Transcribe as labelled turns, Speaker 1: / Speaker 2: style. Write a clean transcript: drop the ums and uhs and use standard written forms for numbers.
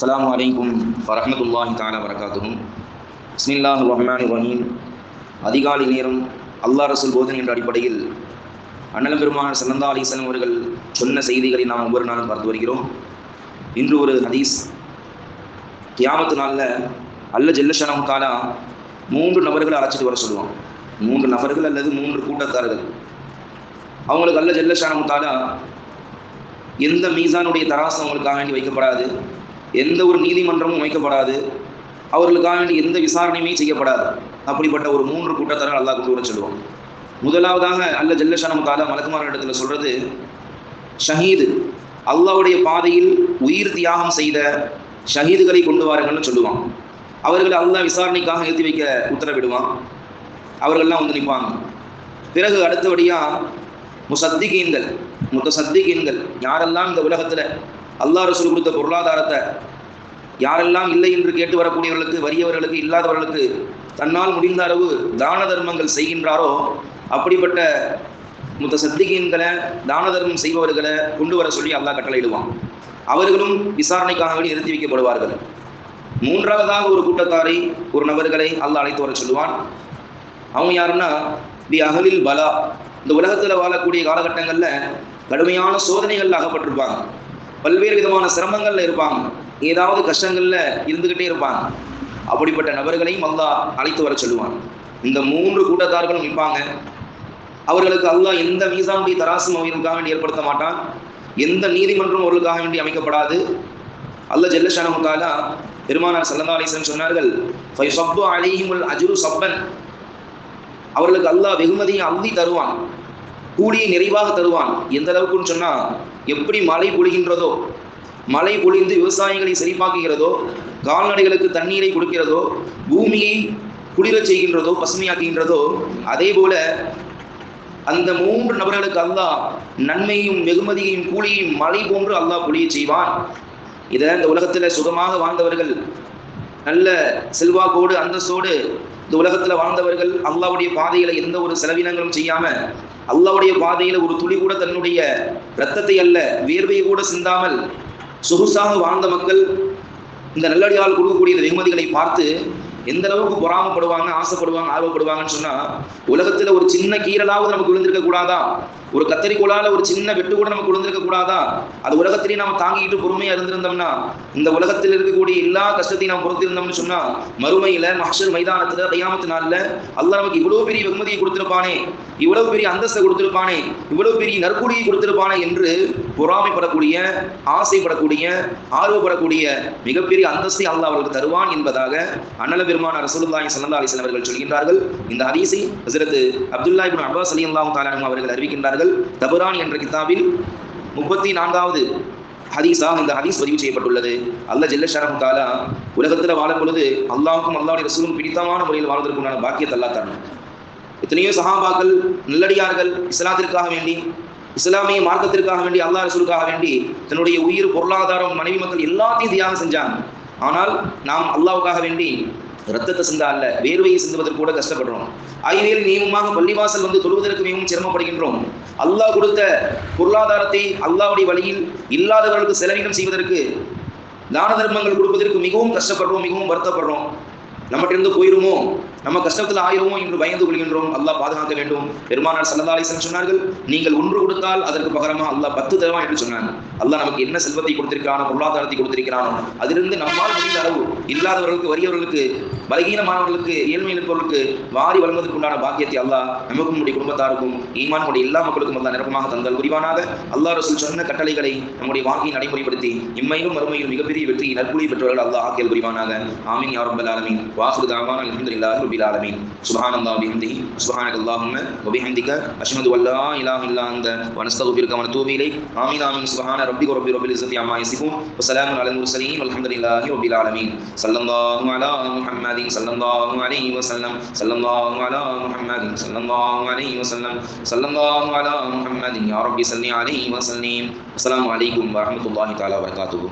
Speaker 1: அஸ்ஸலாமு அலைக்கும் வரஹ்மத்துல்லாஹி தஆலா வரகாத்துஹு. பிஸ்மில்லாஹிர் ரஹ்மானிர் ரஹீம். அதிகாலை நேரம் அல்லாஹ் ரசூல் போதனை என்ற அடிப்படையில் அண்ணல் பெருமானார் ஸல்லல்லாஹு அலைஹி வஸல்லம் அவர்கள் சொன்ன செய்திகளை நாம் ஒவ்வொரு நாளும் பார்த்து வருகிறோம். இன்று ஒரு ஹதீஸ். கியாமத்து நாளில் அல்லாஹ் ஜல்ல ஷஅனஹு தஆலா 3 நபர்களை அழைச்சிட்டு வர சொல்லுவான். 3 நபர்கள் அல்லது 3 கூட்டத்தார்கள். அவங்களுக்கு அல்லாஹ் ஜல்ல ஷஅனஹு தஆலா எந்த மீசானுடைய தராசும் அவங்களுக்காக வேண்டி வைக்கப்படாது, எந்த ஒரு நீதிமன்றமும் வைக்கப்படாது, அவர்களுக்காக வேண்டி எந்த விசாரணையுமே செய்யப்படாது. அப்படிப்பட்ட ஒரு 3 கூட்டத்தார்கள் அல்லாஹ் கொண்டு வர சொல்லுவோம். முதலாவதாக அல்லாஹ் ஜல்ல ஷஅனஹு தஆலா மலக்குமார்களிடத்தில் சொல்றது, ஷஹீது, அல்லாஹ்வுடைய பாதையில் உயிர் தியாகம் செய்த ஷஹீதுகளை கொண்டு வாருங்கள்னு சொல்லுவான். அவர்களை அல்லாஹ் விசாரணைக்காக நிறுத்தி வைக்க உத்தரவிடுவான். அவர்கள்லாம் வந்து நிற்பாங்க. பிறகு அடுத்தபடியாக முத்தசத்திகீன்கள், யாரெல்லாம் இந்த உலகத்தில் அல்லாஹ் ரசூல் கொடுத்த பொருளாதாரத்தை யாரெல்லாம் இல்லை என்று கேட்டு வரக்கூடியவர்களுக்கு, வறியவர்களுக்கு, இல்லாதவர்களுக்கு தன்னால் முடிந்த அளவு தான தர்மங்கள் செய்கின்றாரோ அப்படிப்பட்ட முத்தசத்திகீன்களை, தான தர்மம் செய்பவர்களை கொண்டு வர சொல்லி அல்லாஹ் கட்டளையிடுவான். அவர்களும் விசாரணைக்காக வேண்டி நிறுத்தி வைக்கப்படுவார்கள். மூன்றாவதாக ஒரு கூட்டத்தாரை, ஒரு நபர்களை அல்லாஹ் அழைத்து வர சொல்லுவான். அவங்க யாருன்னா பி அகலில் பலா, இந்த உலகத்தில் வாழக்கூடிய காலகட்டங்களில் கடுமையான சோதனைகள் அகப்பட்டிருப்பாங்க, பல்வேறு விதமான சிரமங்கள்ல இருப்பாங்க, ஏதாவது கஷ்டங்கள்ல இருந்துகிட்டே இருப்பாங்க. அப்படிப்பட்ட நபர்களையும் அல்லாஹ் அழைத்து வர சொல்லுவான். இந்த 3 கூட்டத்தார்களும் நிற்பாங்க. அவர்களுக்கு அல்லாஹ் எந்த மீசானுடைய தராசும் அவர்களுக்காக வேண்டி ஏற்படுத்த மாட்டான், எந்த நீதிமன்றம் அவர்களுக்காக வேண்டி அமைக்கப்படாது. அல்லாஹ் ஜல்ல ஷஅனஹு தஆலா பெருமானார் ஸல்லல்லாஹு அலைஹி வஸல்லம் சொன்னார்கள், ஃபயஸப்பு அலைஹிமுல் அஜ்ரு ஸப்பன், அவர்களுக்கு அல்லாஹ் வெகுமதியை அள்ளி தருவான், கூலியை நிறைவாக தருவான். எந்த அளவுக்குன்னு சொன்னா, எப்படி மழை பொழிகின்றதோ, மழை பொழிந்து விவசாயிகளை செழிப்பாக்குகிறதோ, கால்நடைகளுக்கு தண்ணீரை கொடுக்கிறதோ, பூமியை குளிரச் செய்கின்றதோ, பசுமையாக்குகின்றதோ, அதே போல அந்த 3 நபர்களுக்கு அல்லாஹ் நன்மையும் வெகுமதியையும் கூலியையும் மழை போன்று அல்லாஹ் பொழிய செய்வான். இதை இந்த உலகத்தில் சுகமாக வாழ்ந்தவர்கள், நல்ல செல்வாக்கோடு அந்தஸ்தோடு இந்த உலகத்தில் வாழ்ந்தவர்கள், அல்லாஹ்வுடைய பாதையில எந்த ஒரு செலவினங்களும் செய்யாம, அல்லாஹ்வுடைய பாதையில ஒரு துளி கூட தன்னுடைய இரத்தத்தை அல்ல வியர்வையை கூட சிந்தாமல் சொகுசாக வாழ்ந்த மக்கள் இந்த நல்லடியால் கொடுக்கக்கூடிய வெகுமதிகளை பார்த்து எந்த அளவுக்கு பொறாமப்படுவாங்க, ஆசைப்படுவாங்க, ஆர்வப்படுவாங்கன்னு சொன்னா, உலகத்துல ஒரு சின்ன கீரலாவது நமக்கு விழுந்திருக்க கூடாதா, ஒரு கத்தரிக்கோளால ஒரு சின்ன வெட்டு கூட நமக்கு விழுந்திருக்க கூடாதா, அது உலகத்திலேயே நம்ம தாங்கிட்டு பொறுமையா இருந்திருந்தோம்னா, இந்த உலகத்தில் இருக்கக்கூடிய எல்லா கஷ்டத்தையும் நாம் பொறுத்திருந்தோம்னு சொன்னா, மறுமையில மஹ்ஷர் மைதானத்துல கியாமத் நாள்ல அல்லாஹ் நமக்கு இவ்வளவு பெரிய வெகுமதியை கொடுத்திருப்பானே, இவ்வளவு பெரிய அந்தஸ்தை கொடுத்திருப்பானே, இவ்வளவு பெரிய நற்கூலியை கொடுத்திருப்பானே என்று பொறாமைப்படக்கூடிய, ஆசைப்படக்கூடிய, ஆர்வப்படக்கூடிய மிகப்பெரிய அந்தஸ்தை அல்லாஹ் அவர்களுக்கு தருவான் என்பதாக அண்ணல் பெருமானார் ரசூலுல்லாஹி ஸல்லல்லாஹு அலைஹி வஸல்லம் அவர்கள் சொல்கின்றார்கள். இந்த ஹதீஸை ஹஜ்ரத் அப்துல்லாஹ் இப்னு அப்பாஸ் ரலியல்லாஹு தஆலா அன்ஹு அவர்கள் அறிவிக்கின்றார்கள். தபரானி என்ற கிதாபில் 34வது ஹதீஸாக இந்த ஹதீஸ் பதிவு செய்யப்பட்டுள்ளது. அல்லாஹ் ஜல்ல ஷஅனஹு தஆலா உலகத்தில் வாழும் பொழுது அல்லாஹ்வுக்கும் அல்லாஹ்வுடைய ரசூலுக்கும் பிடித்தமான முறையில் வாழ்வதற்குண்டான பாக்கியத்தை அல்லாஹ் தரணும். எத்தனையோ சஹாபாக்கள், நல்லடியார்கள் இஸ்லாத்திற்காக வேண்டி, இஸ்லாமிய மார்க்கத்திற்காக வேண்டி, அல்லாஹ் ரசூலுக்காக வேண்டி தன்னுடைய உயிர், பொருளாதாரம், மனைவி, மக்கள் எல்லாத்தையும் தியாகம் செஞ்சாங்க. ஆனால் நாம் அல்லாஹ்வுக்காக வேண்டி ரத்தத்தை சிந்தா அல்ல, வேர்வையை சிந்துவதற்கு கூட கஷ்டப்படுறோம். ஐவேல் நியமமாக பள்ளிவாசல் வந்து தொழுவதற்கு மிகவும் சிரமப்படுகின்றோம். அல்லாஹ் கொடுத்த பொருளாதாரத்தை அல்லாஹ்வுடைய வழியில் இல்லாதவர்களுக்கு செலவீனம் செய்வதற்கு, தான தர்மங்கள் கொடுப்பதற்கு மிகவும் கஷ்டப்படுறோம், மிகவும் வருத்தப்படுறோம். நம்மகிட்ட இருந்து போயிருமோ, நம்ம கஷ்டத்தில் ஆயிருமோ என்று பயந்து கொள்கின்றோம். அல்லாஹ் பாதுகாக்க வேண்டும். பெருமானார் ஸல்லல்லாஹு அலைஹி வஸல்லம் சொன்னார்கள், நீங்கள் 1 கொடுத்தால் அதற்கு பகரமா அல்லாஹ் 10 தருவான் என்று சொன்னாங்க. அல்லாஹ் நமக்கு என்ன செல்வத்தை கொடுத்திருக்கிறானோ, பொருளாதாரத்தை கொடுத்திருக்கிறானோ, அதிலிருந்து நம்மால் முடிந்த அளவு இல்லாதவர்களுக்கு, வறியவர்களுக்கு, பலகீனமானவர்களுக்கு, ஏழ்மையில் இருப்பவர்களுக்கு வாரி வழங்குவதற்கு உண்டான பாக்கியத்தை அல்லாஹ் நமக்கும், நம்முடைய குடும்பத்தாருக்கும், ஈமானுடைய எல்லா மக்களுக்கும் அல்லாஹ் நிரப்பமாக தந்தால் புரிவானாக. அல்லாஹ் ரசூல் சொன்ன கட்டளைகளை நம்முடைய வாழ்க்கையை நடைமுறைப்படுத்தி இம்மையிலும் மறுமையிலும் மிகப்பெரிய வெற்றி, நற்கூலி பெற்றவர்கள் அல்லாஹ் ஆக்கியல் புரிவானாக. ஆமீன் யா ரப்பல் ஆலமீன். வாஹிரு தஅவானா அல்ஹம்துலில்லாஹி ரப்பில் ஆலமீன். சுப்ஹானல்லாஹி வபிஹம்திஹி, சுப்ஹானக்கல்லாஹும்ம வபிஹம்திக, அஷ்ஹது அல்லா இலாஹா இல்லா அன்த வ நஸ்தக்ஃபிருக வ நதூபு இலைக். ஆமீன் ஆமீன். சுப்ஹான ரப்பிக ரப்பில் இஸ்ஸத்தி அம்மா யசிஃபூன் வ ஸலாமுன் அலல் முர்ஸலீன் வல்ஹம்துலில்லாஹி ரப்பில் ஆலமீன். ஸல்லல்லாஹு அலா முஹம்மதின் ஸல்லல்லாஹு அலைஹி வஸல்லம், ஸல்லல்லாஹு அலா முஹம்மதின் ஸல்லல்லாஹு அலைஹி வஸல்லம், ஸல்லல்லாஹு அலா முஹம்மதின் யா ரப்பி ஸல்லி அலைஹி வஸல்லிம். அஸ்ஸலாமு அலைக்கும் வ ரஹ்மத்துல்லாஹி தஆலா வ பரகாத்துஹு.